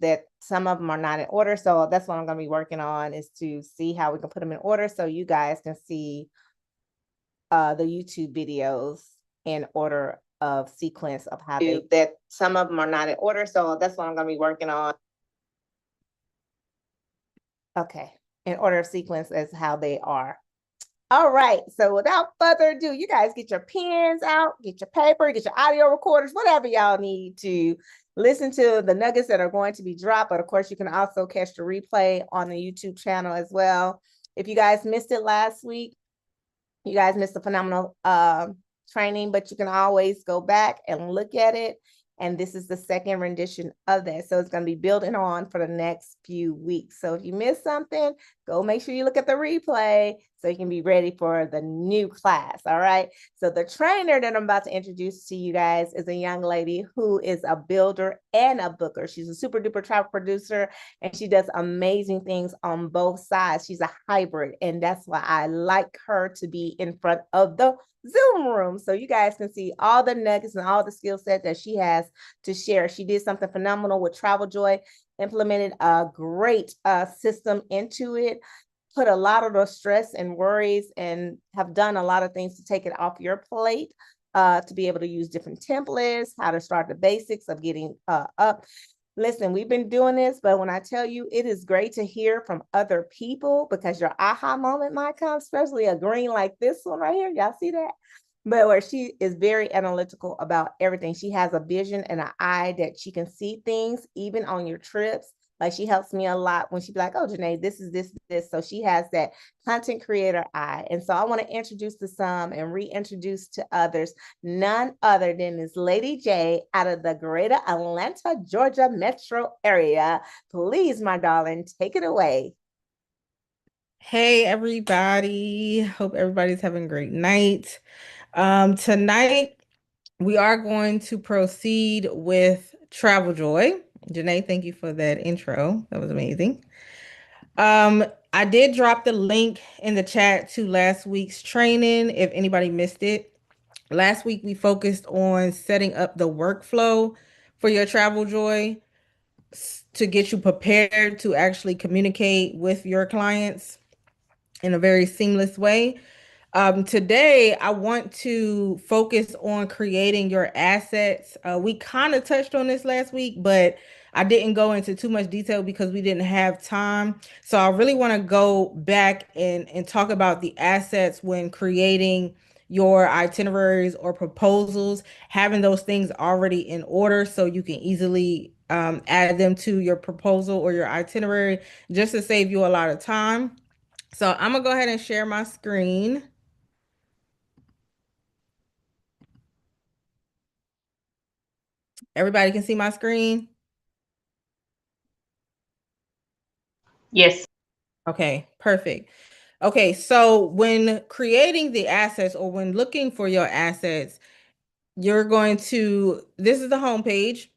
that some of them are not in order. So that's what I'm going to be working on, is to see how we can put them in order so you guys can see the YouTube videos in order of sequence of how they, that some of them are not in order. So that's what I'm going to be working on. Okay, in order of sequence as how they are. All right, so without further ado, you guys get your pens out, get your paper, get your audio recorders, whatever y'all need to listen to the nuggets that are going to be dropped. But of course, you can also catch the replay on the YouTube channel as well. If you guys missed it last week, you guys missed a phenomenal training, but you can always go back and look at it. And this is the second rendition of that. So it's going to be building on for the next few weeks. So if you missed something, go make sure you look at the replay so you can be ready for the new class. All right. So the trainer that I'm about to introduce to you guys is a young lady who is a builder and a booker. She's a super duper travel producer, and she does amazing things on both sides. She's a hybrid, and that's why I like her to be in front of the Zoom room, so you guys can see all the nuggets and all the skill set that she has to share. She did something phenomenal with Travel Joy, implemented a great system into it, put a lot of the stress and worries, and have done a lot of things to take it off your plate, to be able to use different templates, how to start the basics of getting up. Listen, we've been doing this, but when I tell you, it is great to hear from other people, because your aha moment might come, especially a green like this one right here. Y'all see that? But where she is very analytical about everything. She has a vision and an eye that she can see things even on your trips. Like, she helps me a lot when she be like, oh, Janae, this is this. So she has that content creator eye. And so I want to introduce to some and reintroduce to others none other than this Lady J out of the greater Atlanta, Georgia metro area. Please, my darling, take it away. Hey everybody. Hope everybody's having a great night. Tonight we are going to proceed with Travel Joy. Janae, thank you for that intro. That was amazing. I did drop the link in the chat to last week's training if anybody missed it. Last week we focused on setting up the workflow for your Travel Joy to get you prepared to actually communicate with your clients in a very seamless way. Today, I want to focus on creating your assets. We kind of touched on this last week, but I didn't go into too much detail because we didn't have time. So I really want to go back and talk about the assets when creating your itineraries or proposals, having those things already in order so you can easily add them to your proposal or your itinerary, just to save you a lot of time. So I'm gonna go ahead and share my screen. Everybody can see my screen? Yes. Okay, perfect. Okay, so when creating the assets or when looking for your assets, you're going to, this is the home page.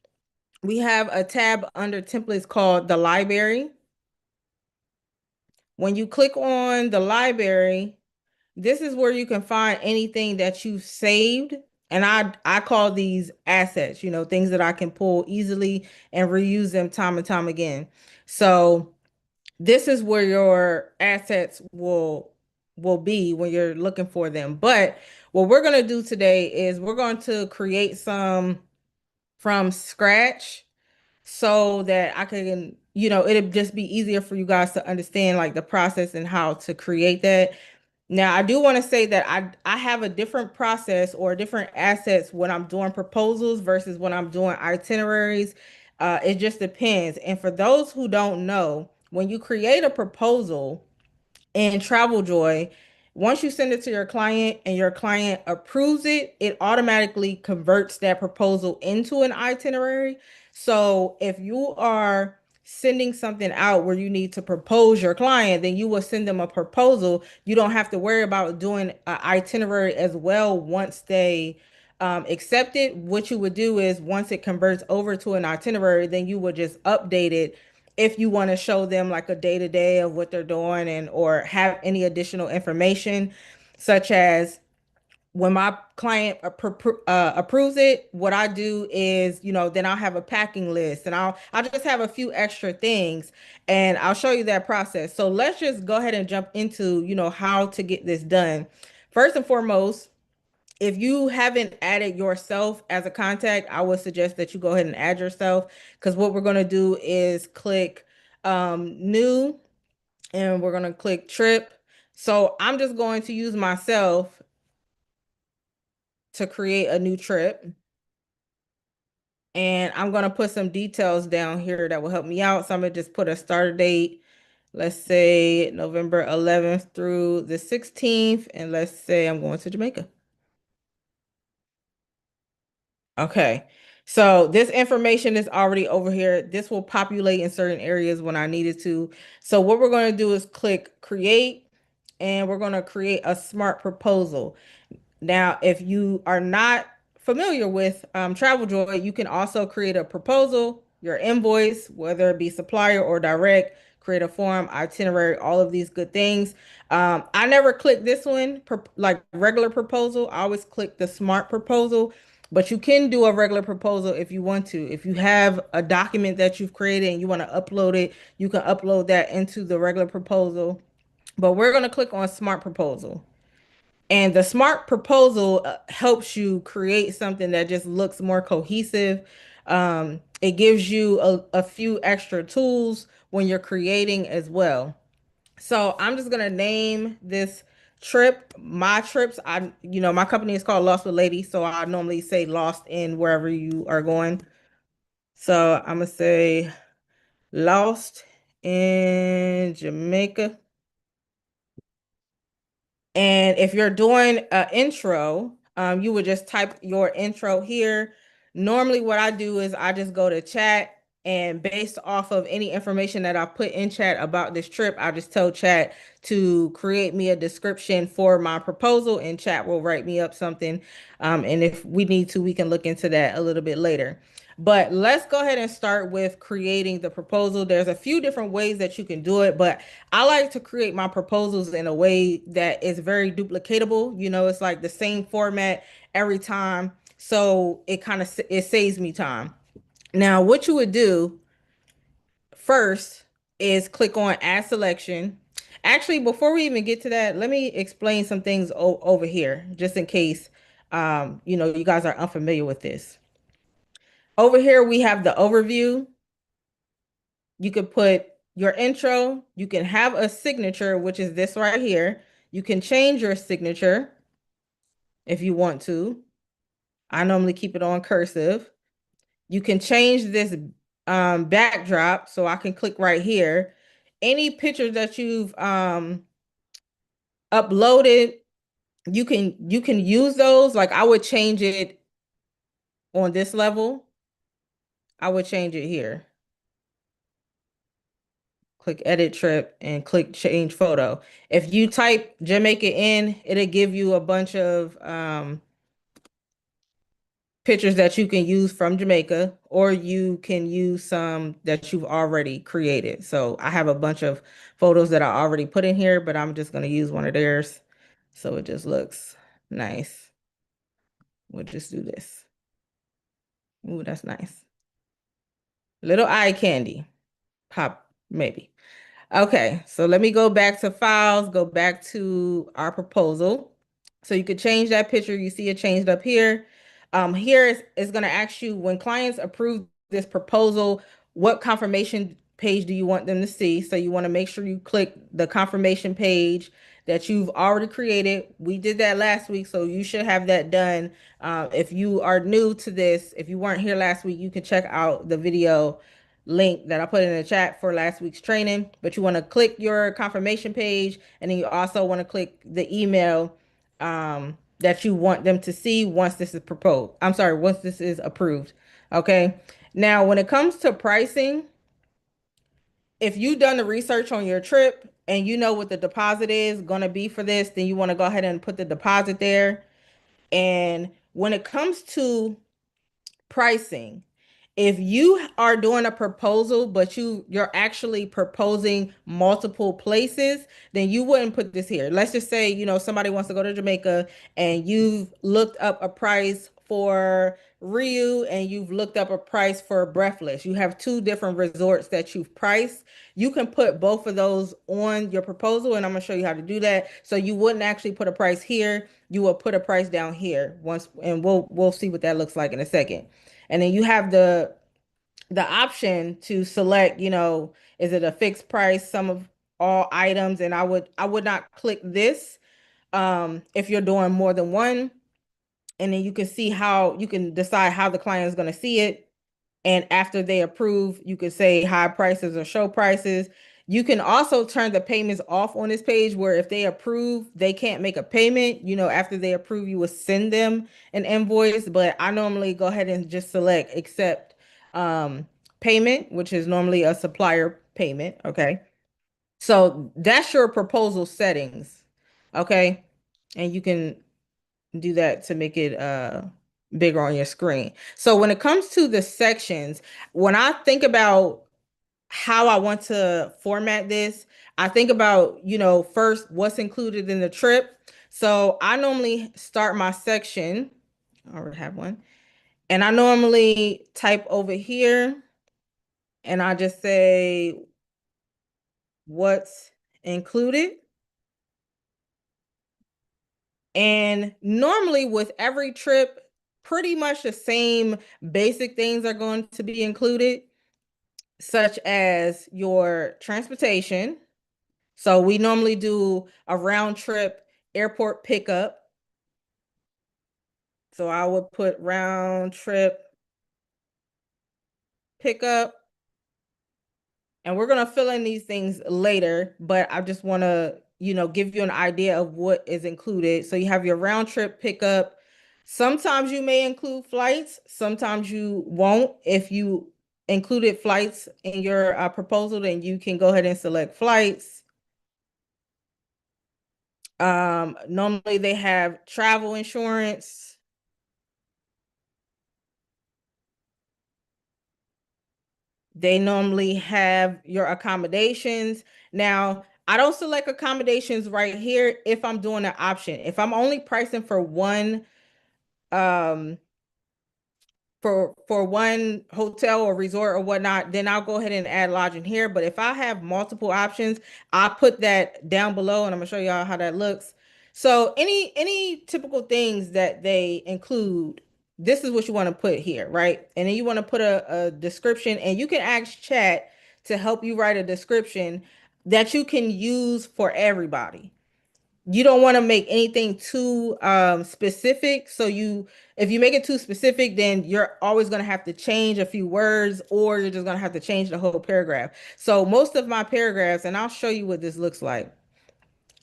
We have a tab under templates called the library. When you click on the library, this is where you can find anything that you've saved. And I call these assets, things that I can pull easily and reuse them time and time again. So this is where your assets will be when you're looking for them. But what we're going to do today is we're going to create some from scratch so that I can, it'll just be easier for you guys to understand like the process and how to create that. Now, I do want to say that I have a different process or different assets when I'm doing proposals versus when I'm doing itineraries. It just depends. And for those who don't know, when you create a proposal in Travel Joy, once you send it to your client and your client approves it, it automatically converts that proposal into an itinerary. So if you are sending something out where you need to propose your client, then you will send them a proposal. You don't have to worry about doing an itinerary as well once they accept it. What you would do is once it converts over to an itinerary, then you would just update it if you want to show them like a day to day of what they're doing and or have any additional information such as when my client approves it, what I do is, then I'll have a packing list and I'll just have a few extra things and I'll show you that process. So let's just go ahead and jump into, how to get this done. First and foremost, if you haven't added yourself as a contact, I would suggest that you go ahead and add yourself, because what we're going to do is click new, and we're going to click trip. So I'm just going to use myself to create a new trip. And I'm going to put some details down here that will help me out. So I'm going to just put a start date. Let's say November 11th through the 16th. And let's say I'm going to Jamaica. Okay. So this information is already over here. This will populate in certain areas when I need it to. So what we're going to do is click create, and we're going to create a smart proposal. Now, if you are not familiar with TravelJoy, you can also create a proposal, your invoice, whether it be supplier or direct, create a form, itinerary, all of these good things. I never click this one, like regular proposal. I always click the smart proposal, but you can do a regular proposal if you want to. If you have a document that you've created and you want to upload it, you can upload that into the regular proposal. But we're going to click on smart proposal. And the smart proposal helps you create something that just looks more cohesive. It gives you a few extra tools when you're creating as well. So I'm just gonna name this trip my trips. My company is called Lost with Lady, so I normally say lost in wherever you are going. So I'm gonna say lost in Jamaica. And if you're doing an intro, you would just type your intro here. Normally, what I do is I just go to chat, and based off of any information that I put in chat about this trip, I just tell chat to create me a description for my proposal, and chat will write me up something. And if we need to, we can look into that a little bit later. But let's go ahead and start with creating the proposal. There's a few different ways that you can do it, but I like to create my proposals in a way that is very duplicatable. It's like the same format every time. So it saves me time. Now, what you would do first is click on add selection. Actually, before we even get to that, let me explain some things over here, just in case you guys are unfamiliar with this. Over here, we have the overview. You could put your intro. You can have a signature, which is this right here. You can change your signature if you want to. I normally keep it on cursive. You can change this backdrop, so I can click right here. Any pictures that you've uploaded, you can use those. Like I would change it on this level. I would change it here. Click edit trip and click change photo. If you type Jamaica in, it'll give you a bunch of pictures that you can use from Jamaica, or you can use some that you've already created. So I have a bunch of photos that I already put in here, but I'm just going to use one of theirs. So it just looks nice. We'll just do this. Ooh, that's nice. Little eye candy. Pop, maybe. Okay, so let me go back to files, go back to our proposal. So you could change that picture. You see it changed up here. Here is going to ask you, when clients approve this proposal, what confirmation page do you want them to see? So you want to make sure you click the confirmation page that you've already created. We did that last week, so you should have that done. If you are new to this, if you weren't here last week, you can check out the video link that I put in the chat for last week's training. But you want to click your confirmation page, and then you also want to click the email that you want them to see once this is proposed. I'm sorry, once this is approved. Okay. Now, when it comes to pricing, if you've done the research on your trip and you know what the deposit is going to be for this, then you want to go ahead and put the deposit there. And when it comes to pricing, If you are doing a proposal, but you're actually proposing multiple places, then you wouldn't put this here. Let's just say, somebody wants to go to Jamaica and you've looked up a price for Riu and you've looked up a price for Breathless. You have two different resorts that you've priced. You can put both of those on your proposal, and I'm gonna show you how to do that. So you wouldn't actually put a price here. You will put a price down here once, and we'll see what that looks like in a second. And then you have the option to select, is it a fixed price, sum of all items? And I would not click this if you're doing more than one. And then you can see how you can decide how the client is going to see it. And after they approve, you can say high prices or show prices. You can also turn the payments off on this page where if they approve, they can't make a payment. After they approve, you will send them an invoice. But I normally go ahead and just select accept payment, which is normally a supplier payment. Okay. So that's your proposal settings. Okay. And you can do that to make it bigger on your screen. So when it comes to the sections, when I think about how I want to format this, I think about, first what's included in the trip. So I normally start my section. I already have one. And I normally type over here and I just say what's included. And normally with every trip, pretty much the same basic things are going to be included, such as your transportation. So we normally do a round trip airport pickup. So I would put round trip pickup. And we're going to fill in these things later, but I just want to, give you an idea of what is included. So you have your round trip pickup. Sometimes you may include flights, sometimes you won't. If you included flights in your proposal, then you can go ahead and select flights. Normally they have travel insurance. They normally have your accommodations. Now, I don't select accommodations right here if I'm doing an option. If I'm only pricing for one for one hotel or resort or whatnot, then I'll go ahead and add lodging here. But if I have multiple options, I'll put that down below and I'm gonna show y'all how that looks. So any typical things that they include, this is what you want to put here, right? And then you want to put a description, and you can ask chat to help you write a description that you can use for everybody. You don't want to make anything too specific. So if you make it too specific, then you're always going to have to change a few words, or you're just going to have to change the whole paragraph. So most of my paragraphs, and I'll show you what this looks like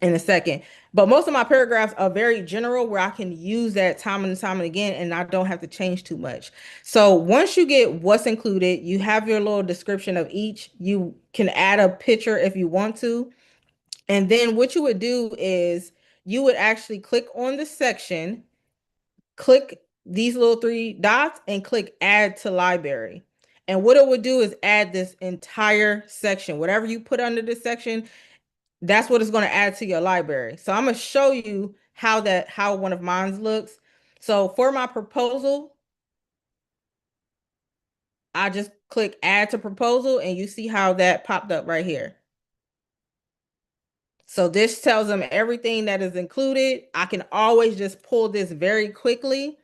in a second, but most of my paragraphs are very general where I can use that time and time and again, and I don't have to change too much. So once you get what's included, you have your little description of each. You can add a picture if you want to. And then what you would do is you would actually click on the section, click these little three dots, and click add to library. And what it would do is add this entire section. Whatever you put under this section, that's what it's going to add to your library. So I'm going to show you how one of mine looks. So for my proposal, I just click add to proposal, and you see how that popped up right here. So this tells them everything that is included. I can always just pull this very quickly.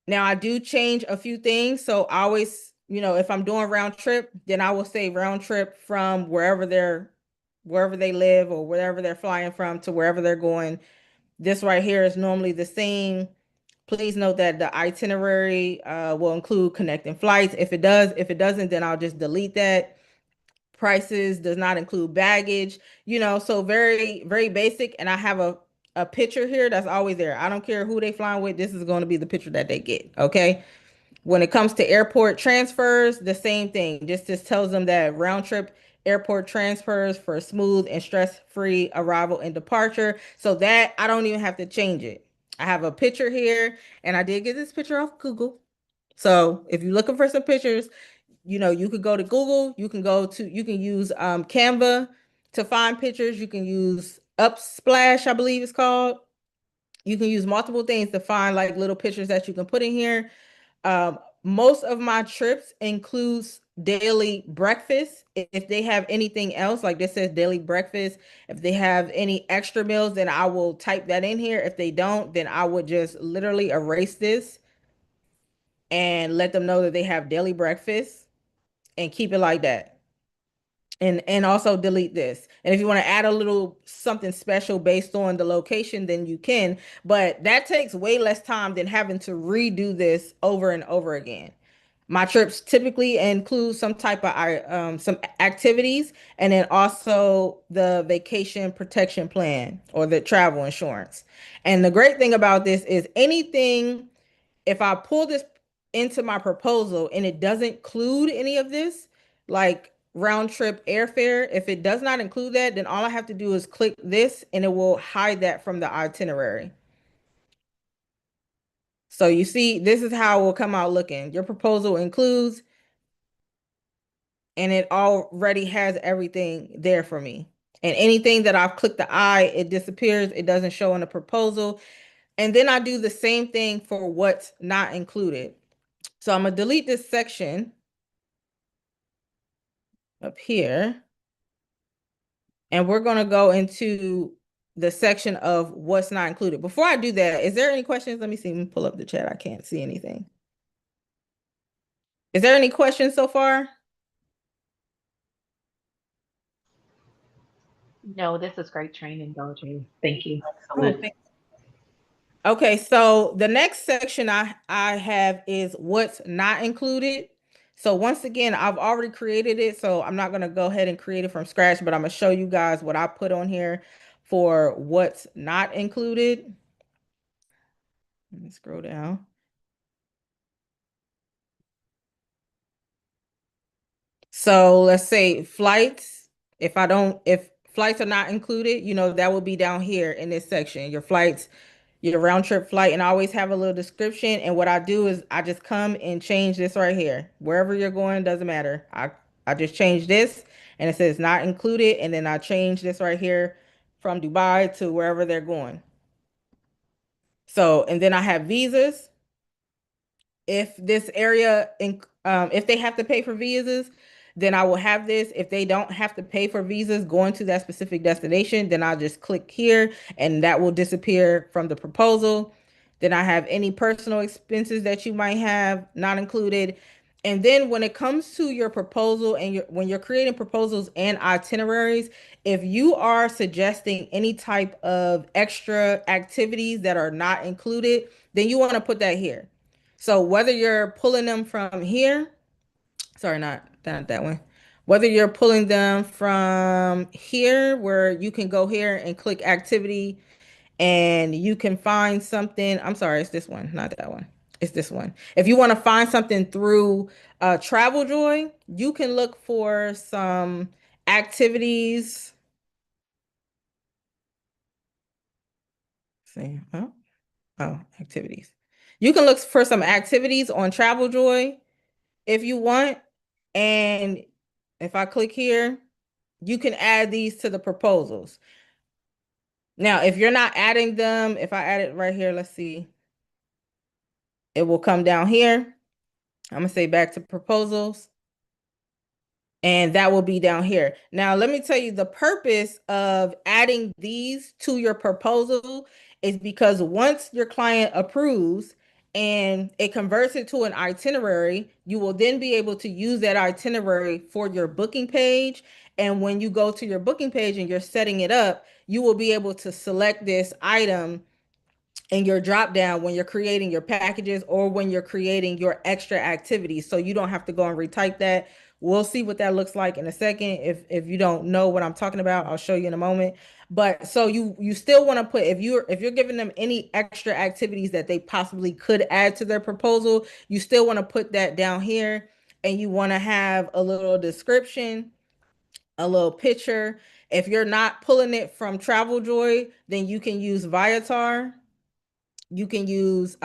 Now I do change a few things. So I always, if I'm doing round trip, then I will say round trip from wherever they live or wherever they're flying from to wherever they're going. This right here is normally the same. Please note that the itinerary will include connecting flights. If it doesn't, then I'll just delete that. Prices does not include baggage, so very, very basic. And I have a picture here that's always there. I don't care who they flying with. This is going to be the picture that they get. Okay. When it comes to airport transfers, the same thing. Just tells them that round trip airport transfers for smooth and stress-free arrival and departure. So that I don't even have to change it. I have a picture here, and I did get this picture off Google. So if you're looking for some pictures, you could go to Google, you can use Canva to find pictures. You can use Upsplash, I believe it's called. You can use multiple things to find like little pictures that you can put in here. Most of my trips includes daily breakfast. If they have anything else, like this says daily breakfast, if they have any extra meals, then I will type that in here. If they don't, then I would just literally erase this and let them know that they have daily breakfast and keep it like that. And also delete this. And if you want to add a little something special based on the location, then you can, but that takes way less time than having to redo this over and over again. My trips typically include some type of some activities, and then also the vacation protection plan or the travel insurance. And the great thing about this is anything, if I pull this into my proposal and it doesn't include any of this, like round trip airfare, if it does not include that, then all I have to do is click this and it will hide that from the itinerary. So you see, this is how it will come out looking. Your proposal includes, and it already has everything there for me. And anything that I've clicked the I, it disappears. It doesn't show in the proposal. And then I do the same thing for what's not included. So I'm gonna delete this section up here. And we're gonna go into the section of what's not included. Before I do that, is there any questions? Let me see, let me pull up the chat. I can't see anything. Is there any questions so far? No, this is great training, Doja. Thank you. Cool. Okay, so the next section I have is what's not included. So once again, I've already created it, so I'm not going to go ahead and create it from scratch, but I'm going to show you guys what I put on here for what's not included. Let me scroll down. So let's say flights. If flights are not included, that will be down here in this section. Your flights, your round trip flight, and I always have a little description. And what I do is I just come and change this right here. Wherever you're going, doesn't matter. I just change this and it says not included. And then I change this right here from Dubai to wherever they're going. So, and then I have visas. If this area, if they have to pay for visas, then I will have this. If they don't have to pay for visas going to that specific destination, then I'll just click here and that will disappear from the proposal. Then I have any personal expenses that you might have not included. And then when it comes to your proposal and when you're creating proposals and itineraries, if you are suggesting any type of extra activities that are not included, then you want to put that here. So whether you're pulling them from here, sorry, not that one. Whether you're pulling them from here, where you can go here and click activity and you can find something. I'm sorry, it's this one, not that one. It's this one. If you want to find something through TravelJoy, you can look for some activities. Let's see, oh, activities. You can look for some activities on TravelJoy if you want. And if I click here, you can add these to the proposals. Now, if you're not adding them, if I add it right here, let's see, it will come down here. I'm gonna say back to proposals. And that will be down here. Now, let me tell you the purpose of adding these to your proposal is because once your client approves and it converts it to an itinerary, you will then be able to use that itinerary for your booking page. And when you go to your booking page and you're setting it up, you will be able to select this item in your drop down when you're creating your packages or when you're creating your extra activities. So you don't have to go and retype that. We'll see what that looks like in a second. If you don't know what I'm talking about, I'll show you in a moment. But so you still want to put, if you're giving them any extra activities that they possibly could add to their proposal, you still want to put that down here, and you want to have a little description, a little picture. If you're not pulling it from TravelJoy, then you can use Viator. You can use,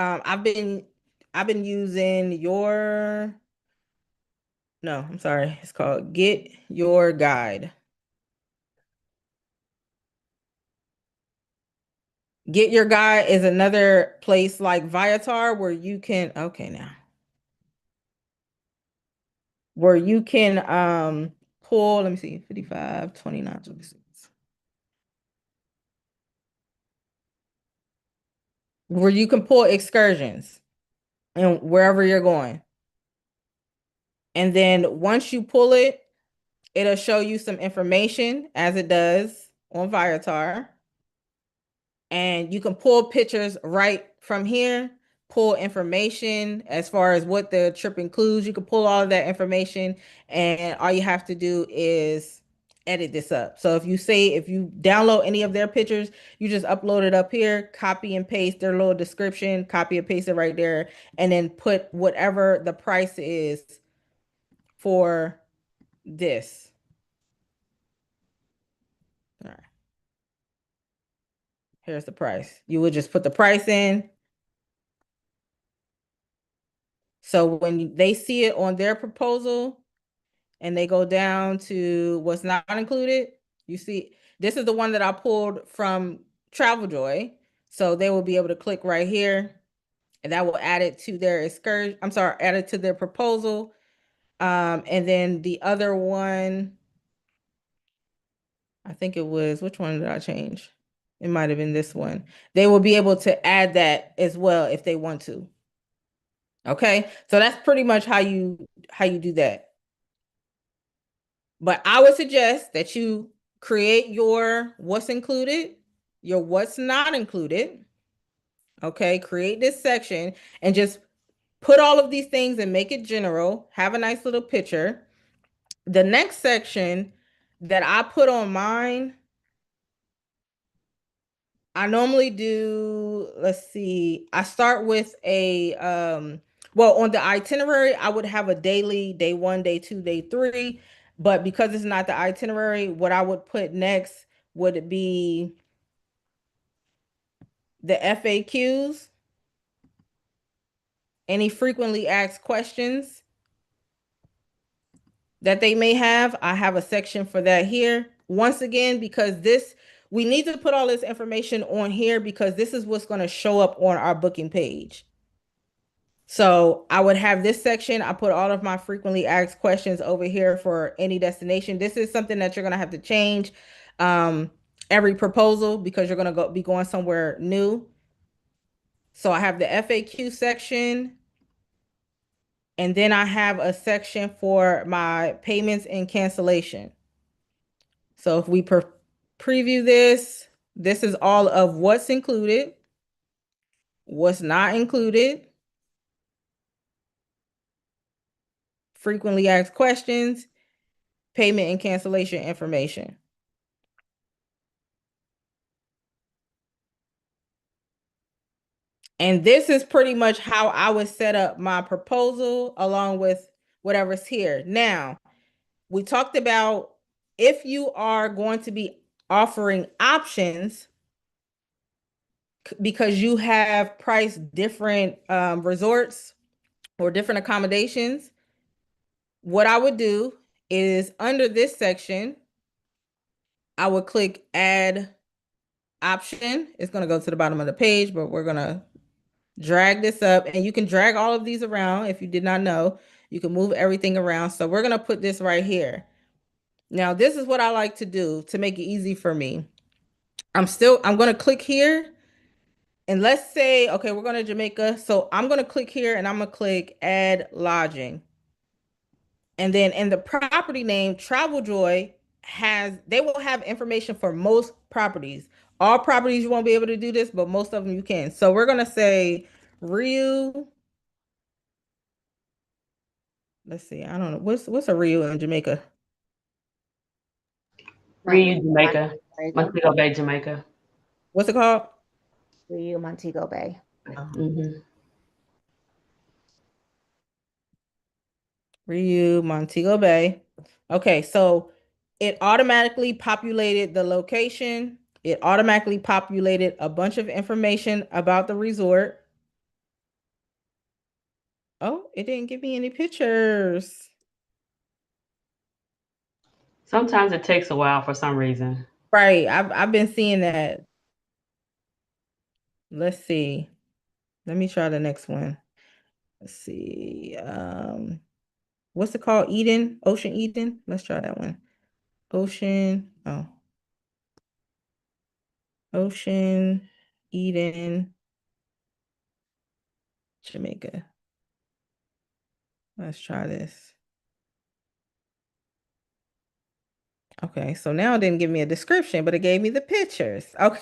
I've been using no, I'm sorry. It's called Get Your Guide. Get Your Guide is another place like Viator where you can, where you can pull, let me see, 55, 29, 26. Where you can pull excursions and wherever you're going. And then once you pull it, it'll show you some information as it does on Viator. And you can pull pictures right from here, pull information as far as what the trip includes. You can pull all of that information, and all you have to do is edit this up. So if you download any of their pictures, you just upload it up here, copy and paste their little description, copy and paste it right there, and then put whatever the price is for this. All right. Here's the price. You would just put the price in. So when they see it on their proposal and they go down to what's not included, you see, this is the one that I pulled from TravelJoy. So they will be able to click right here and that will add it to their excursion. I'm sorry, add it to their proposal. And then the other one, I think it was, which one did I change? It might have been this one. They will be able to add that as well if they want to. Okay, so that's pretty much how you do that. But I would suggest that you create your what's included, your what's not included. Okay, create this section and just put all of these things and make it general. Have a nice little picture. The next section that I put on mine, I normally do, let's see, I start with well, on the itinerary, I would have a daily, day 1, day 2, day 3. But because it's not the itinerary, what I would put next would be the FAQs, any frequently asked questions that they may have. I have a section for that here. Once again, because we need to put all this information on here because this is what's going to show up on our booking page. So I would have this section. I put all of my frequently asked questions over here for any destination. This is something that you're going to have to change every proposal because you're going to be going somewhere new. So I have the FAQ section. And then I have a section for my payments and cancellation. So if we preview this, this is all of what's included, what's not included, frequently asked questions, payment and cancellation information. And this is pretty much how I would set up my proposal along with whatever's here. Now, we talked about if you are going to be offering options because you have priced different resorts or different accommodations, what I would do is under this section, I would click add option. It's going to go to the bottom of the page, but we're going to drag this up and you can drag all of these around. If you did not know, you can move everything around. So we're going to put this right here. Now, this is what I like to do to make it easy for me. I'm going to click here and let's say, okay, we're going to Jamaica. So I'm going to click here and I'm going to click add lodging. And then in the property name, TravelJoy they will have information for most properties. All properties you won't be able to do this, but most of them you can. So we're going to say Riu. Let's see. I don't know. What's a Riu in Jamaica? Riu, Jamaica. Montego Bay, Jamaica. What's it called? Riu, Montego Bay. Mm-hmm. Riu, Montego Bay. Okay, so it automatically populated the location. It automatically populated a bunch of information about the resort. Oh, it didn't give me any pictures. Sometimes it takes a while for some reason. Right. I've been seeing that. Let's see. Let me try the next one. Let's see. What's it called? Eden? Ocean Eden? Let's try that one. Ocean. Oh. Ocean Eden, Jamaica. Let's try this. Okay, so now it didn't give me a description, but it gave me the pictures. Okay.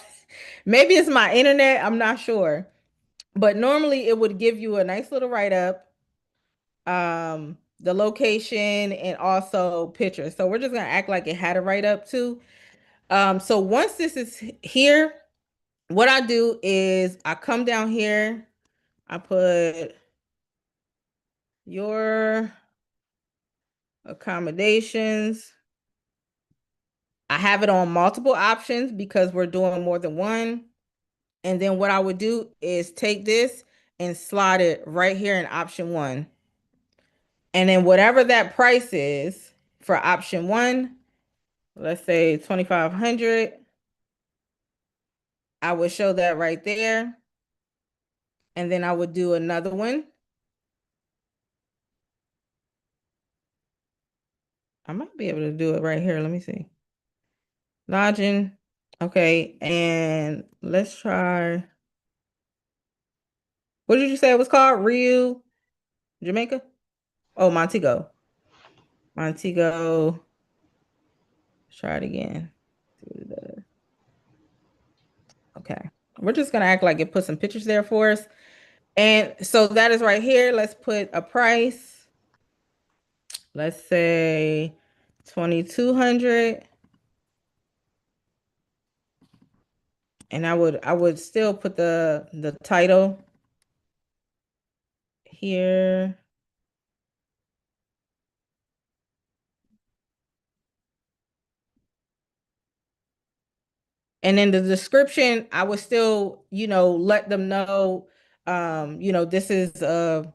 Maybe it's my internet, I'm not sure. But normally it would give you a nice little write-up, the location and also pictures. So we're just gonna act like it had a write-up too. So once this is here, what I do is I come down here, I put your accommodations. I have it on multiple options because we're doing more than one. And then what I would do is take this and slide it right here in option one. And then whatever that price is for option one, let's say 2,500, I would show that right there. And then I would do another one. I might be able to do it right here. Let me see. Lodging. Okay. And let's try. What did you say it was called? Rio, Jamaica? Oh, Montego. Montego. Let's try it again. See what it does. Okay. We're just gonna act like it put some pictures there for us. And so that is right here. Let's put a price. Let's say 2,200. And I would still put the title here. And in the description, I would still, let them know, this is a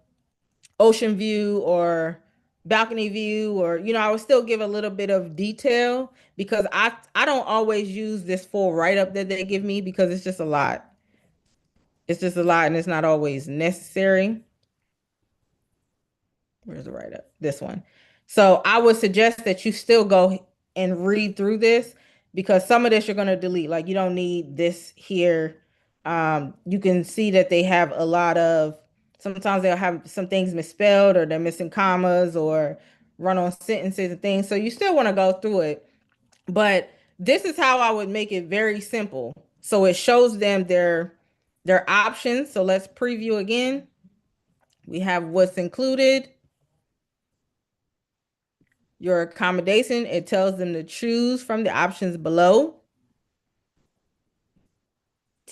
ocean view or balcony view, or, I would still give a little bit of detail because I don't always use this full write-up that they give me because it's just a lot. It's just a lot and it's not always necessary. Where's the write-up? This one. So I would suggest that you still go and read through this because some of this you're going to delete. Like you don't need this here. You can see that they have a lot of, sometimes they'll have some things misspelled or they're missing commas or run on sentences and things. So you still want to go through it. But this is how I would make it very simple. So it shows them their options. So let's preview again. We have what's included. Your accommodation, it tells them to choose from the options below.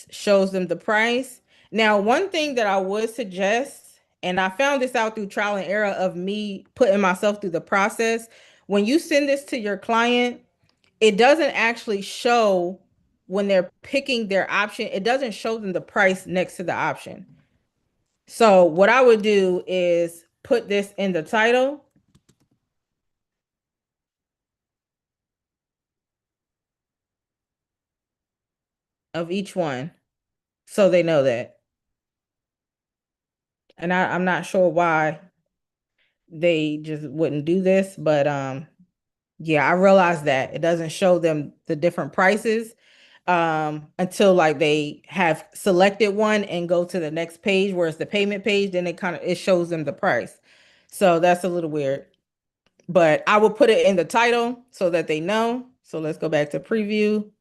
Shows them the price. Now, one thing that I would suggest, and I found this out through trial and error of me putting myself through the process, when you send this to your client, it doesn't actually show when they're picking their option, it doesn't show them the price next to the option. So what I would do is put this in the title. Of each one, so they know that. And I'm not sure why they just wouldn't do this, but yeah, I realized that it doesn't show them the different prices until like they have selected one and go to the next page where it's the payment page, then it shows them the price. So that's a little weird. But I will put it in the title so that they know. So let's go back to preview.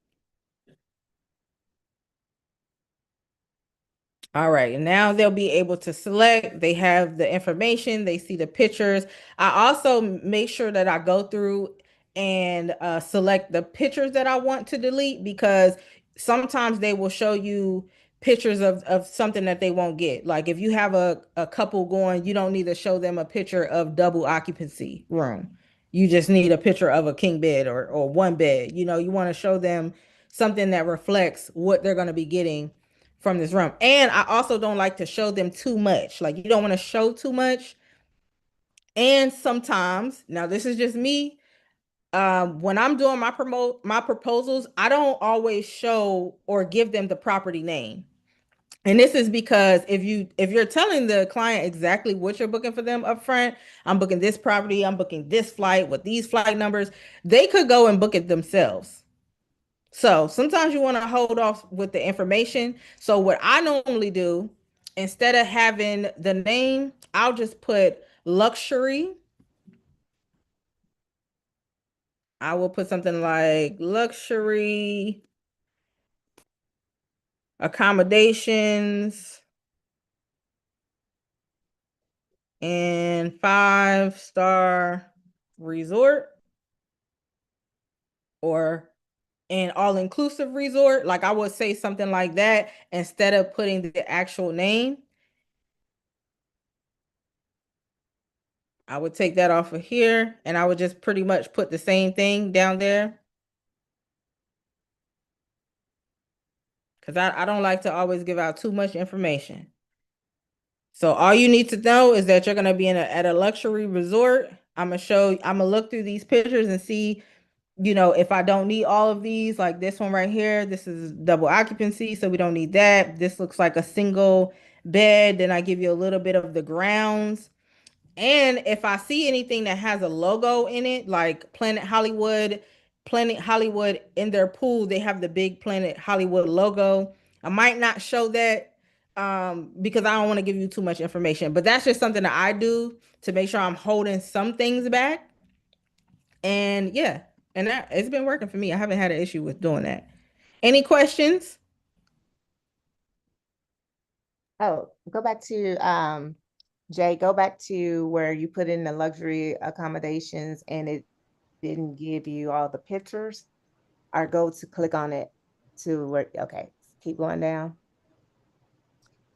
All right, and now they'll be able to select. They have the information, they see the pictures. I also make sure that I go through and select the pictures that I want to delete because sometimes they will show you pictures of something that they won't get. Like if you have a couple going, you don't need to show them a picture of double occupancy room. You just need a picture of a king bed or one bed. You want to show them something that reflects what they're going to be getting from this room. And I also don't like to show them too much. Like, you don't want to show too much. And sometimes, now this is just me, when I'm doing my proposals, I don't always show or give them the property name. And this is because if you're telling the client exactly what you're booking for them up front, I'm booking this property, I'm booking this flight with these flight numbers, they could go and book it themselves. So sometimes you want to hold off with the information. So what I normally do, instead of having the name, I'll just put luxury. I will put something like luxury accommodations and 5-star resort, or an all-inclusive resort. Like, I would say something like that instead of putting the actual name. I would take that off of here and I would just pretty much put the same thing down there. Because I don't like to always give out too much information. So all you need to know is that you're going to be at a luxury resort. I'm gonna look through these pictures and see, if I don't need all of these, like this one right here, this is double occupancy, so we don't need that. This looks like a single bed. Then I give you a little bit of the grounds. And if I see anything that has a logo in it, like Planet Hollywood in their pool, they have the big Planet Hollywood logo. I might not show that because I don't want to give you too much information, but that's just something that I do to make sure I'm holding some things back. And yeah, and that it's been working for me. I haven't had an issue with doing that. Any questions? Oh, go back to Jay, go back to where you put in the luxury accommodations and it didn't give you all the pictures, or go to click on it to where, okay, keep going down.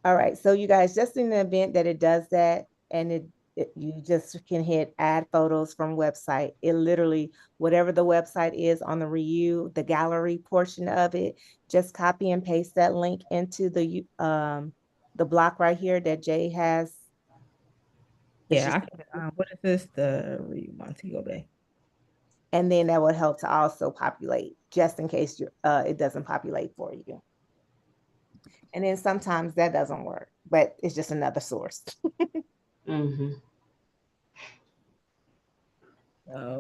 All right, so you guys, just in the event that it does that, and you just can hit add photos from website. It literally, whatever the website is on the review, the gallery portion of it, just copy and paste that link into the block right here that Jay has. It's Yeah, just, what is this? The Montego Bay. and then that would help to also populate, just in case it doesn't populate for you. And then sometimes that doesn't work, but it's just another source. Mm-hmm.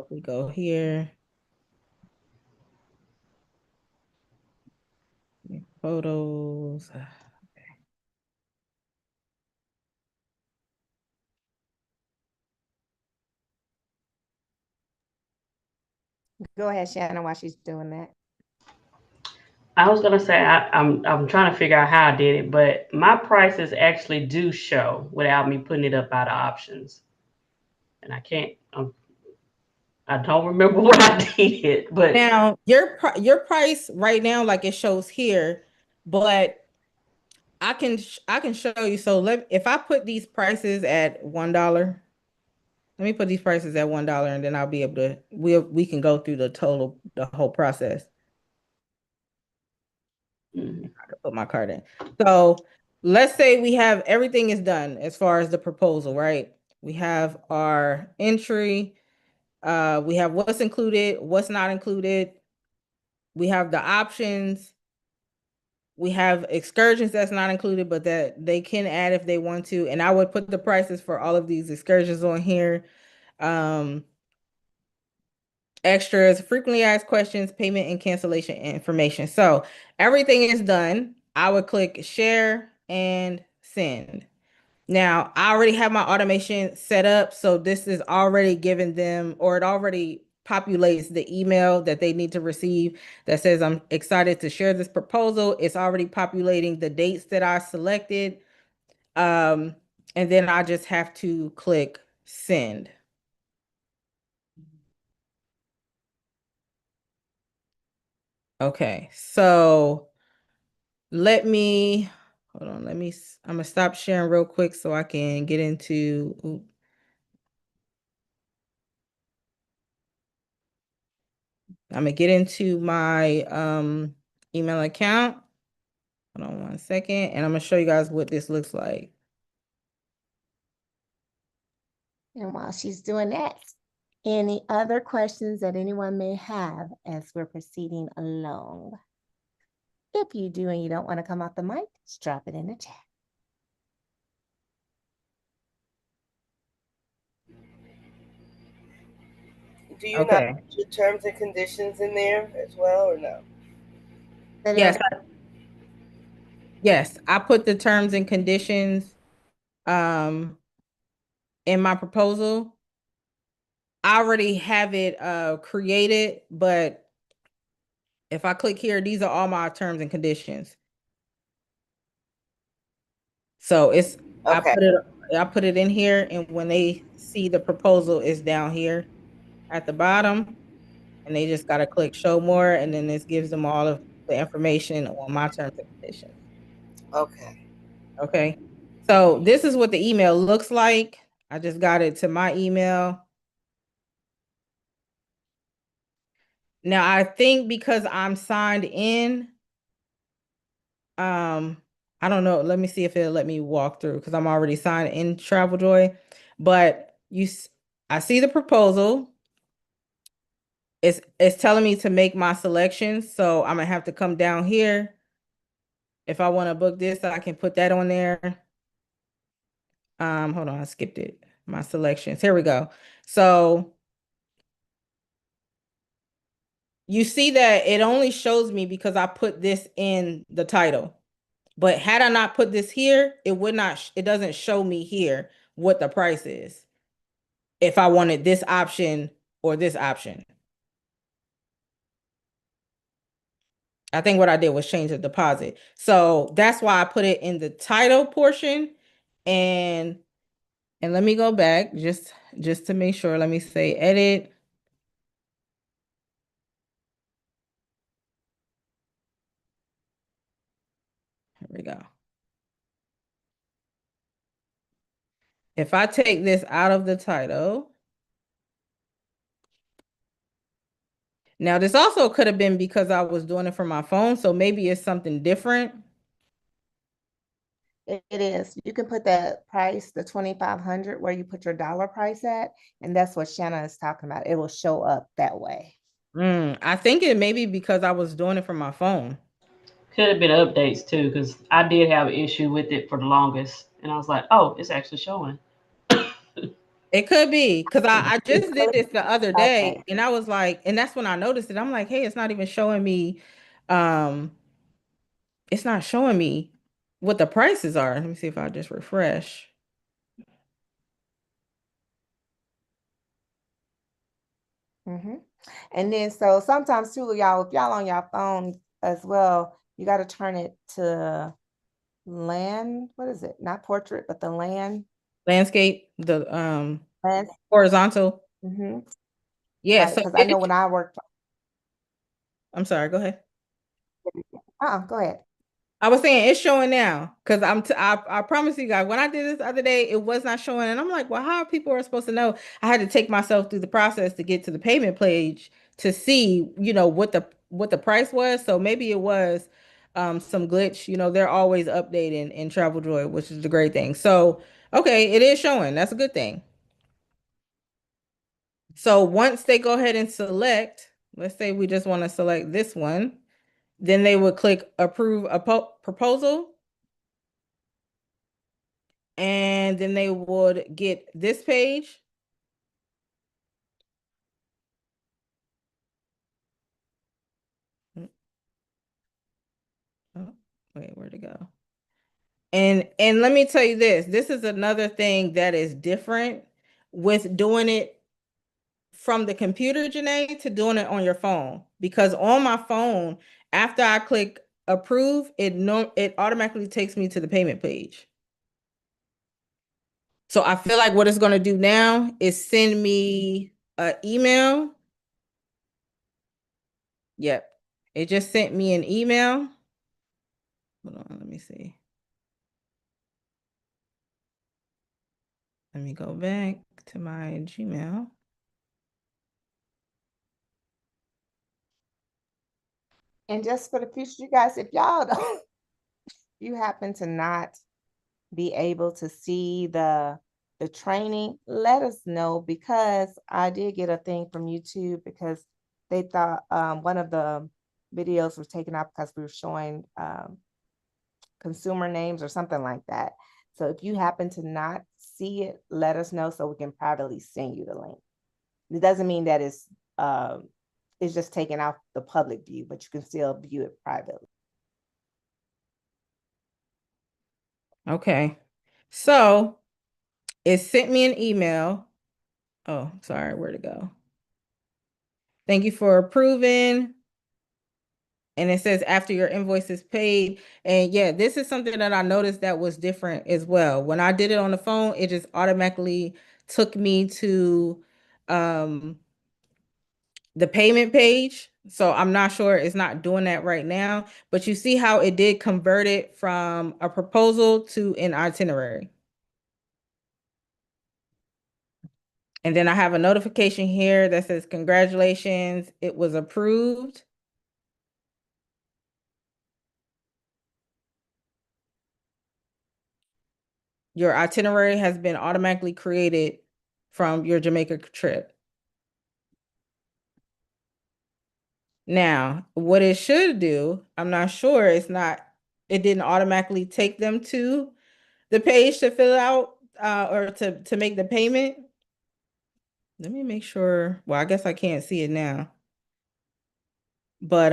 We go here. Photos. Go ahead, Shannon, while she's doing that. I was gonna say I'm trying to figure out how I did it, but my prices actually do show without me putting it up out of options, and I can't. I don't remember what I did, but Now your price right now, like it shows here, but I can show you. So if I put these prices at $1, let me put these prices at $1, and then I'll be able to we can go through the whole process. mm-hmm. I can put my card in. So let's say we have everything is done as far as the proposal, right? We have our entry. We have what's included, what's not included. We have the options. We have excursions that's not included, but that they can add if they want to. And I would put the prices for all of these excursions on here. Extras, frequently asked questions, payment and cancellation information. So everything is done. I would click share and send. Now, I already have my automation set up, so this is already giving them, or it already populates the email that they need to receive that says, I'm excited to share this proposal. It's already populating the dates that I selected. And then I just have to click send. Okay, so hold on, I'm gonna stop sharing real quick so I can get into, I'm gonna get into my email account. Hold on one second, and I'm gonna show you guys what this looks like. And while she's doing that, any other questions that anyone may have as we're proceeding along? If you do and you don't want to come off the mic, just drop it in the chat. Do you not Okay. put the terms and conditions in there as well, or no? Yes. Yes, I put the terms and conditions in my proposal. I already have it created, but if I click here, these are all my terms and conditions. So it's Okay. I put it in here, and when they see the proposal, it's down here at the bottom, and they just gotta click show more, and then this gives them all of the information on my terms and conditions. Okay. Okay. So this is what the email looks like. I just got it to my email. Now I think because I'm signed in, I don't know. Let me see if it'll let me walk through because I'm already signed in TravelJoy. But I see the proposal. It's telling me to make my selections, so I'm gonna have to come down here. If I want to book this, I can put that on there. Hold on, I skipped it. My selections. Here we go. So you see that it only shows me because I put this in the title. But had I not put this here, it would not, it doesn't show me here what the price is if I wanted this option or this option. I think what I did was change the deposit. So that's why I put it in the title portion. And let me go back just to make sure. Let me say edit. Here we go. If I take this out of the title, now this also could have been because I was doing it from my phone, so maybe it's something different. It is. You can put that price, the 2,500, where you put your dollar price at, and that's what Shanna is talking about. It will show up that way. I think it may be because I was doing it from my phone. Could have been updates too, because I did have an issue with it for the longest, and I was like, "Oh, it's actually showing." It could be because I just did this the other day, Okay. and I was like, and that's when I noticed it. I'm like, hey, it's not even showing me, um, it's not showing me what the prices are. Let me see if I just refresh. And then so sometimes too, y'all, if y'all on your phone as well, you got to turn it to land. What is it? Not portrait, but the land. Landscape, the Land. horizontal. Yeah, Right. so Because I know when I worked. I'm sorry, go ahead. Go ahead. I was saying it's showing now because I promise you guys when I did this the other day it was not showing and I'm like, well, how people are supposed to know? I had to take myself through the process to get to the payment page to see what the price was. So maybe it was some glitch. They're always updating in TravelJoy, which is the great thing. So okay, it is showing. That's a good thing. So once they go ahead and select, let's say we just want to select this one, then they would click approve a proposal. And then they would get this page. Oh, wait, where'd it go? And let me tell you this. This is another thing that is different with doing it from the computer, Janae, to doing it on your phone. Because on my phone, after I click approve, it automatically takes me to the payment page. So I feel like what it's going to do now is send me an email. Yep. It just sent me an email. Hold on, let me see. Let me go back to my Gmail. And just for the future, you guys, if y'all don't, you happen to not be able to see the training, let us know, because I did get a thing from YouTube because they thought one of the videos was taken out because we were showing consumer names or something like that. So if you happen to not see it, let us know so we can privately send you the link. It doesn't mean that it's just taken out the public view, but you can still view it privately. Okay. So it sent me an email. Oh, sorry, where'd it go? Thank you for approving. And it says after your invoice is paid. And yeah, this is something that I noticed that was different as well. When I did it on the phone, it just automatically took me to the payment page. So I'm not sure it's not doing that right now, but you see how it did convert it from a proposal to an itinerary. And then I have a notification here that says, congratulations, it was approved. Your itinerary has been automatically created from your Jamaica trip. Now, what it should do, I'm not sure, it didn't automatically take them to the page to fill out or to make the payment. Let me make sure. Well, I guess I can't see it now. But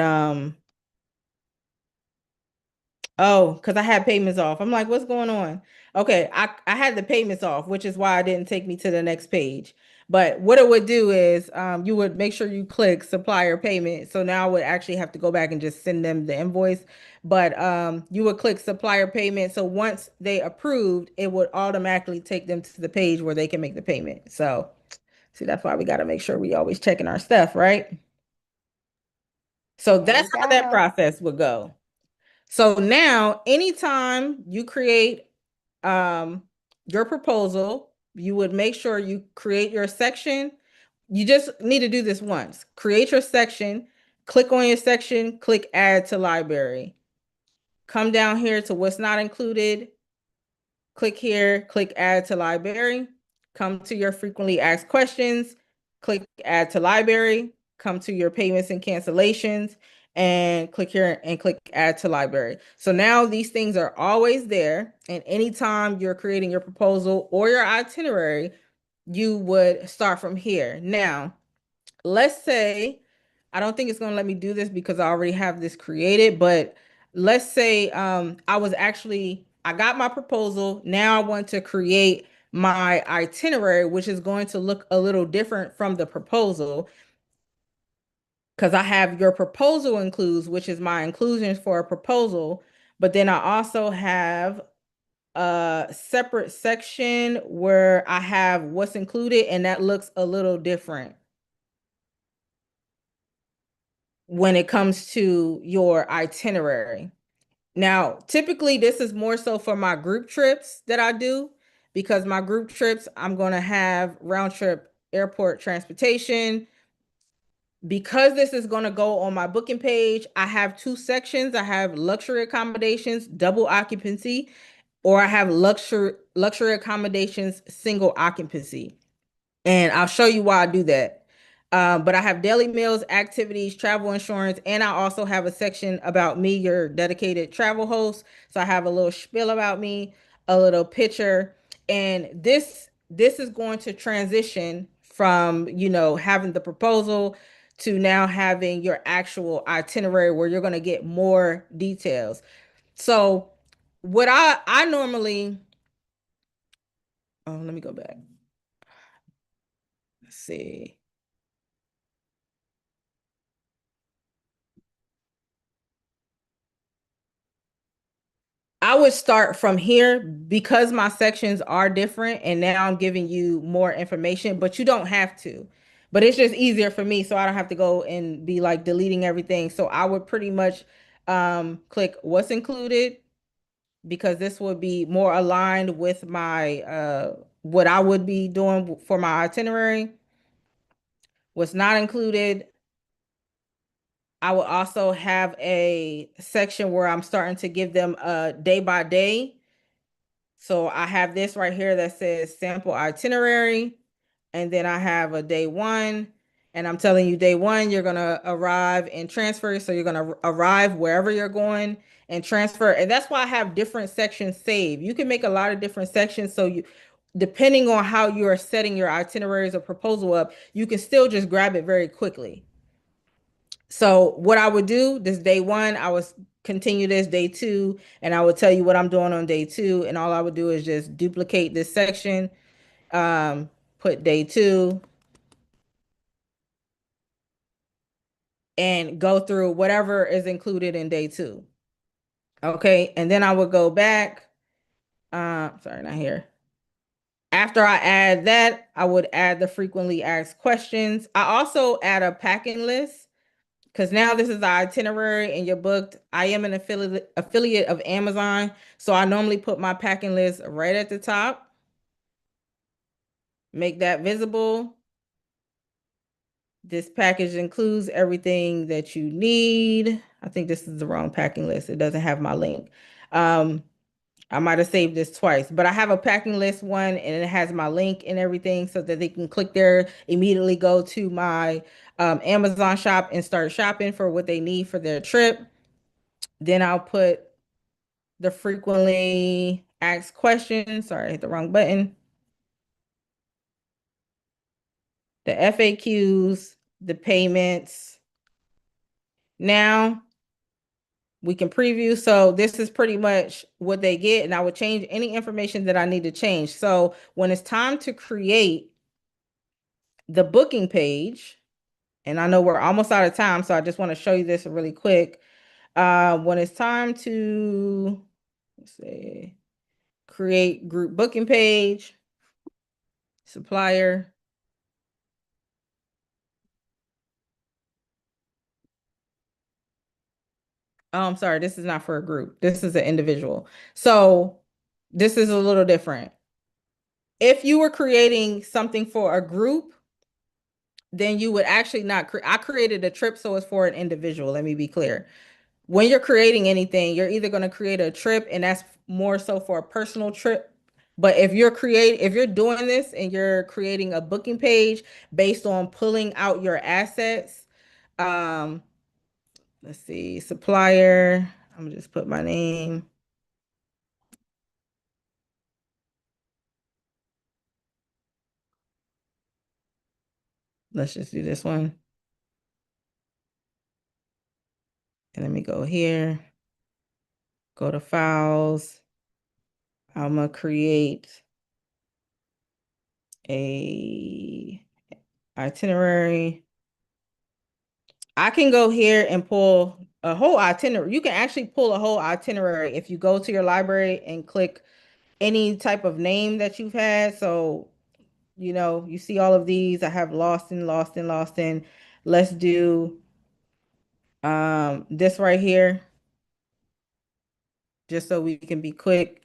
oh, because I had payments off. I'm like, what's going on? Okay, I had the payments off, which is why it didn't take me to the next page. But what it would do is you would make sure you click supplier payment. So now I would actually have to go back and just send them the invoice. But you would click supplier payment. So once they approved, it would automatically take them to the page where they can make the payment. So see, that's why we got to make sure we always checking our stuff, right? So There that's you how that go. process would go. So now, anytime you create your proposal, you would make sure you create your section. You just need to do this once. Create your section, click on your section, click add to library. Come down here to what's not included. Click here, click add to library. Come to your frequently asked questions, click add to library. Come to your payments and cancellations and click here and click add to library. So now these things are always there. And anytime you're creating your proposal or your itinerary, you would start from here. Now, let's say, I don't think it's going to let me do this because I already have this created, but let's say I got my proposal. Now I want to create my itinerary, which is going to look a little different from the proposal because I have your proposal includes, which is my inclusions for a proposal, but then I also have a separate section where I have what's included, and that looks a little different when it comes to your itinerary. Now, typically this is more so for my group trips that I do, because my group trips, I'm going to have round trip airport transportation. Because this is going to go on my booking page, I have two sections. I have luxury accommodations, double occupancy, or I have luxury accommodations, single occupancy. And I'll show you why I do that. But I have daily meals, activities, travel insurance, and I also have a section about me, your dedicated travel host. So I have a little spiel about me, a little picture, and this is going to transition from, having the proposal to now having your actual itinerary where you're going to get more details. So what I normally, oh, let me go back. Let's see. I would start from here because my sections are different and now I'm giving you more information, but you don't have to. But it's just easier for me so I don't have to go and be like deleting everything. So I would pretty much click what's included because this would be more aligned with my what I would be doing for my itinerary. What's not included, I will also have a section where I'm starting to give them a day by day. So I have this right here that says sample itinerary. And then I have a day one. And I'm telling you, day one, you're going to arrive and transfer. So you're going to arrive wherever you're going and transfer. And that's why I have different sections saved. You can make a lot of different sections. So you, depending on how you are setting your itineraries or proposal up, you can still just grab it very quickly. So what I would do this day one, I would continue this day two, and I would tell you what I'm doing on day two. And all I would do is just duplicate this section, put day two, and go through whatever is included in day two. Okay, and then I would go back. Sorry, not here. After I add that, I would add the frequently asked questions. I also add a packing list because now this is the itinerary and you're booked. I am an affiliate of Amazon, so I normally put my packing list right at the top. Make that visible. This package includes everything that you need. I think this is the wrong packing list. It doesn't have my link. I might have saved this twice, but I have a packing list one and it has my link and everything so that they can click there, immediately go to my Amazon shop and start shopping for what they need for their trip. Then I'll put the frequently asked questions. Sorry, I hit the wrong button. The FAQs, the payments. Now we can preview. So this is pretty much what they get. And I would change any information that I need to change. So when it's time to create the booking page, and I know we're almost out of time, so I just want to show you this really quick. When it's time to, let's see, create group booking page, supplier. Oh, I'm sorry, this is not for a group. This is an individual. So this is a little different. If you were creating something for a group, then you would actually not I created a trip, so it's for an individual. Let me be clear. When you're creating anything, you're either going to create a trip, and that's more so for a personal trip. But if you're doing this and you're creating a booking page based on pulling out your assets, let's see, supplier. I'm gonna just put my name. Let's just do this one. And let me go here, go to files. I'm gonna create a itinerary. I can go here and pull a whole itinerary. You can actually pull a whole itinerary if you go to your library and click any type of name that you've had. So, you know, you see all of these. I have Lost in, Lost in, Lost in. Let's do this right here, just so we can be quick.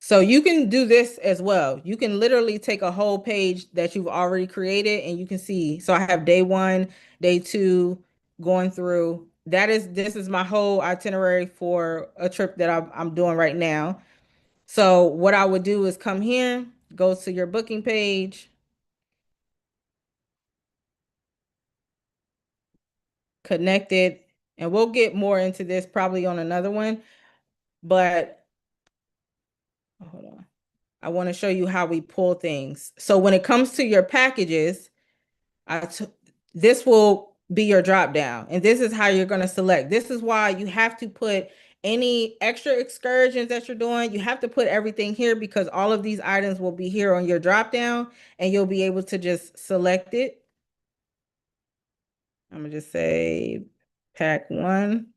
So you can do this as well. You can literally take a whole page that you've already created and you can see. So I have day one, day two going through. This is my whole itinerary for a trip that I'm doing right now. So what I would do is come here, go to your booking page, connect it, and we'll get more into this probably on another one. But hold on. I want to show you how we pull things. So when it comes to your packages, this will be your drop down, and this is how you're going to select. This is why you have to put any extra excursions that you're doing. You have to put everything here because all of these items will be here on your drop down, and you'll be able to just select it. I'm gonna just say pack one.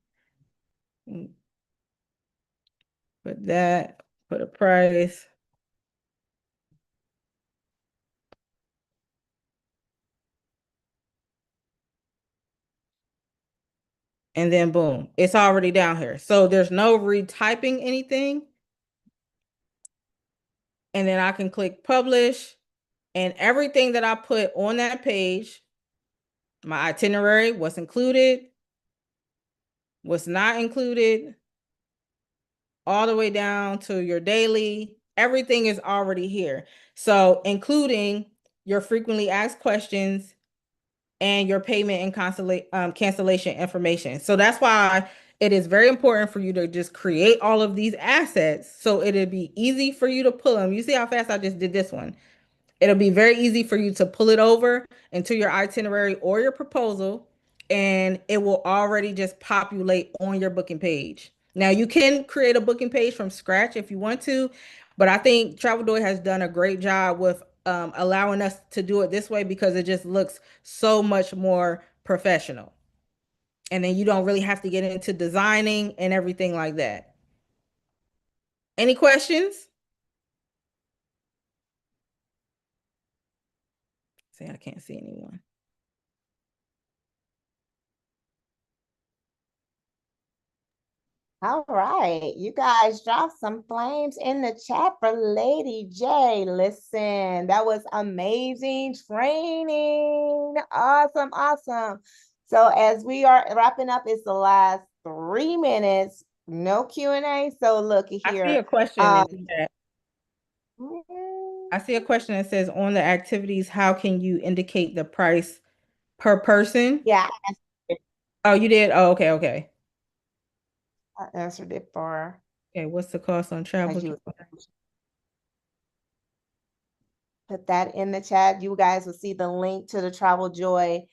Put that. Put a price. And then boom, it's already down here. So there's no retyping anything. And then I can click publish, and everything that I put on that page my itinerary, what's included, what's not included, all the way down to your daily. Everything is already here. So including your frequently asked questions and your payment and cancellation information. So that's why it is very important for you to just create all of these assets so it'll be easy for you to pull them. You see how fast I just did this one? It'll be very easy for you to pull it over into your itinerary or your proposal, and it will already just populate on your booking page. Now, you can create a booking page from scratch if you want to, but I think TravelDoy has done a great job with allowing us to do it this way because it just looks so much more professional. And then you don't really have to get into designing and everything like that. Any questions? See, I can't see anyone. All right, you guys dropped some flames in the chat for Lady J. Listen, that was amazing training. Awesome, awesome. So as we are wrapping up, it's the last 3 minutes. No Q&A. So look I see here. a question in the chat. mm, I see a question that says on the activities, how can you indicate the price per person? Yeah, Oh, you did? Oh, okay, okay. I answered it for Okay, what's the cost on travel? as you put that in the chat. You guys will see the link to the Travel Joy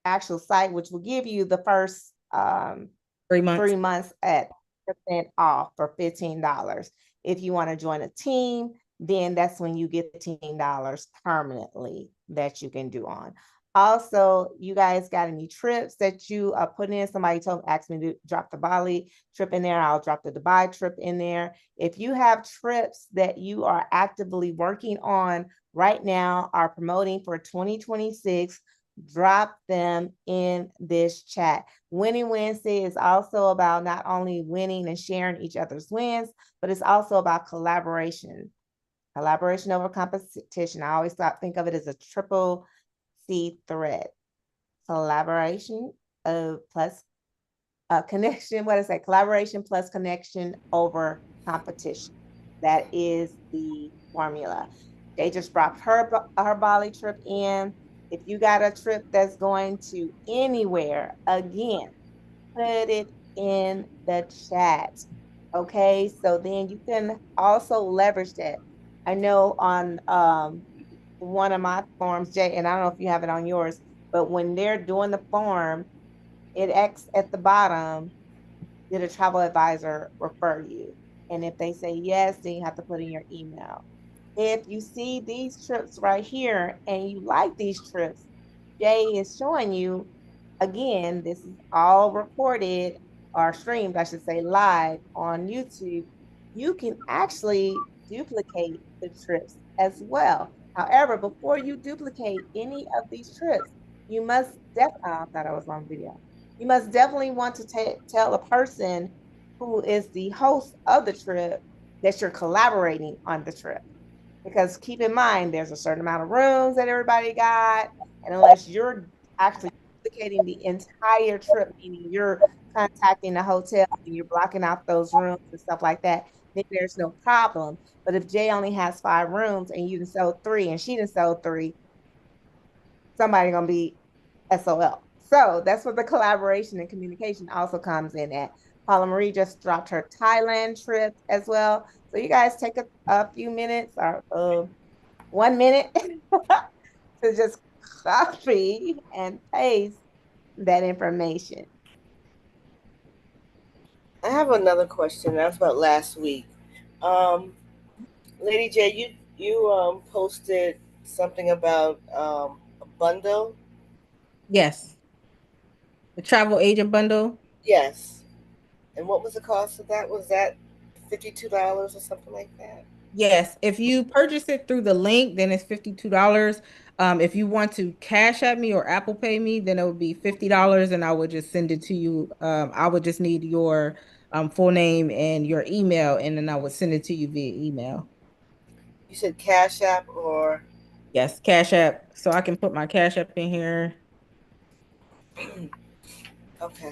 actual site, which will give you the first 3 months. 3 months at % off for $15. If you want to join a team, then that's when you get $15 permanently that you can do on. Also, you guys got any trips that you are putting in? Somebody asked me to drop the Bali trip in there. I'll drop the Dubai trip in there. If you have trips that you are actively working on right now, are promoting for 2026, drop them in this chat. Winning Wednesday is also about not only winning and sharing each other's wins, but it's also about collaboration. Collaboration over competition. I always think of it as a triple C thread. Collaboration plus connection. What is that? Collaboration plus connection over competition. That is the formula. They just dropped her Bali trip in. If you got a trip that's going to anywhere, again, put it in the chat. Okay, so then you can also leverage that. I know on one of my forms, Jay, and I don't know if you have it on yours, but when they're doing the form, it X at the bottom, did a travel advisor refer you? And if they say yes, then you have to put in your email. If you see these trips right here and you like these trips, Jay is showing you, again, this is all recorded or streamed, I should say, live on YouTube. You can actually duplicate the trips as well. However, before you duplicate any of these trips, you must I thought I was on video. You must definitely want to tell a person who is the host of the trip that you're collaborating on the trip. Because keep in mind, there's a certain amount of rooms that everybody got. And unless you're actually duplicating the entire trip, meaning you're contacting the hotel and you're blocking out those rooms and stuff like that, then there's no problem. But if Jay only has 5 rooms and you didn't sell 3 and she didn't sell 3, somebody gonna be SOL. So that's what the collaboration and communication also comes in at. Paula Marie just dropped her Thailand trip as well. So you guys take a few minutes or 1 minute to just copy and paste that information. I have another question. That's about last week. Lady J, you posted something about a bundle. Yes. The travel agent bundle. Yes. And what was the cost of that? Was that $52 or something like that? Yes. If you purchase it through the link, then it's $52. If you want to cash at me or Apple Pay me, then it would be $50 and I would just send it to you. I would just need your full name and your email, and then I would send it to you via email. You said Cash App or Yes, Cash App. So I can put my Cash App in here. Okay.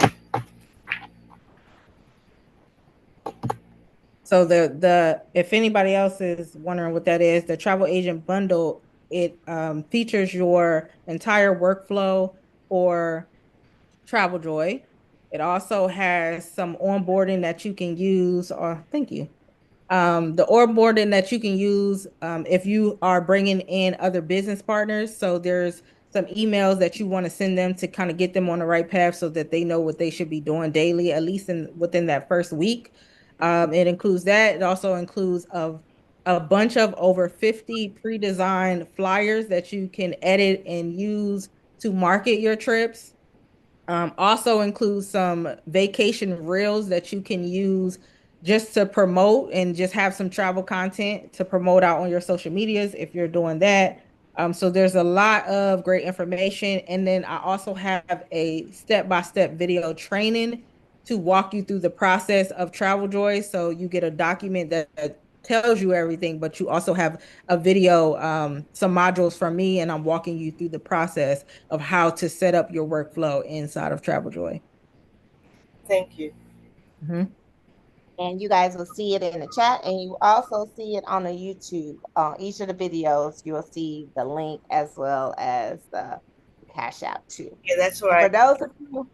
So the if anybody else is wondering what that is, the travel agent bundle, it features your entire workflow for Travel Joy. It also has some onboarding that you can use, or thank you. The onboarding that you can use if you are bringing in other business partners. So there's some emails that you want to send them to kind of get them on the right path so that they know what they should be doing daily, at least within that first week. It includes that. It also includes a bunch of over 50 pre-designed flyers that you can edit and use to market your trips. Also includes some vacation reels that you can use just to promote and just have some travel content to promote out on your social medias if you're doing that. So there's a lot of great information. And then I also have a step-by-step video training to walk you through the process of Travel Joy. So you get a document that tells you everything, but you also have a video, some modules from me, and I'm walking you through the process of how to set up your workflow inside of Travel Joy. Thank you. Mhm. And you guys will see it in the chat, and you also see it on the YouTube. On each of the videos, you will see the link as well as the Cash App too. Yeah, that's And where for those of you,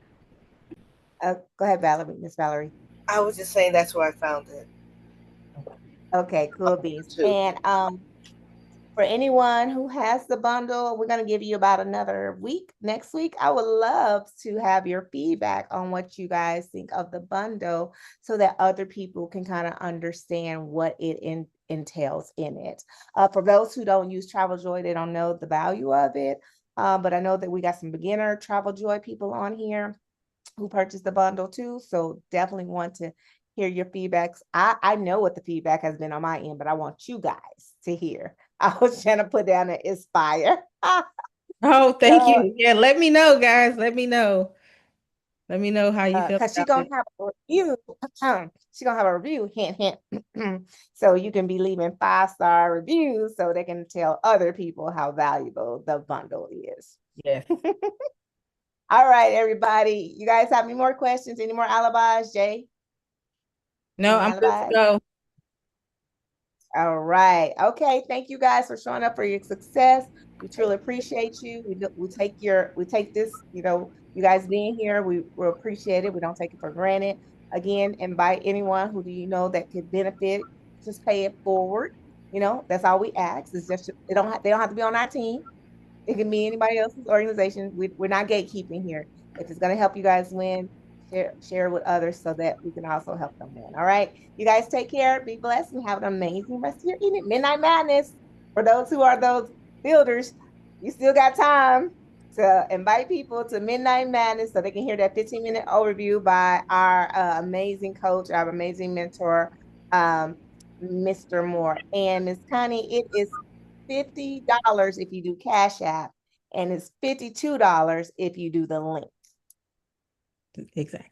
go ahead, Valerie, Miss Valerie. I was just saying that's where I found it Okay, cool beans. too. And for anyone who has the bundle, we're going to give you about another week. Next week, I would love to have your feedback on what you guys think of the bundle so that other people can kind of understand what it entails in it. For those who don't use Travel Joy, they don't know the value of it. But I know that we got some beginner Travel Joy people on here who purchased the bundle too. So definitely want to hear your feedbacks. I know what the feedback has been on my end, but I want you guys to hear. I was trying to put down an Inspire. Oh, thank So, you. Yeah, let me know, guys. Let me know. Let me know how you feel because she's about gonna it. have a review. She's gonna have a review, hint, hint. So you can be leaving 5-star reviews so they can tell other people how valuable the bundle is. Yes. All right, everybody. You guys have any more questions? Any more alibis, Jay? No, Any I'm good to alibis? go. All right. Okay. Thank you guys for showing up for your success. We truly appreciate you. We take this, you guys being here. We appreciate it. We don't take it for granted. Again, invite anyone who do you know that could benefit. Just pay it forward. That's all we ask. Is just they don't have to be on our team. It can be anybody else's organization. We're not gatekeeping here. If it's going to help you guys win, share with others so that we can also help them win. All right. You guys take care, be blessed, and have an amazing rest of your evening. Midnight Madness. For those who are those builders, you still got time to invite people to Midnight Madness so they can hear that 15-minute overview by our amazing coach, our amazing mentor, Mr. Moore. And Miss Connie, it is $50 if you do Cash App, and it's $52 if you do the link. Exactly.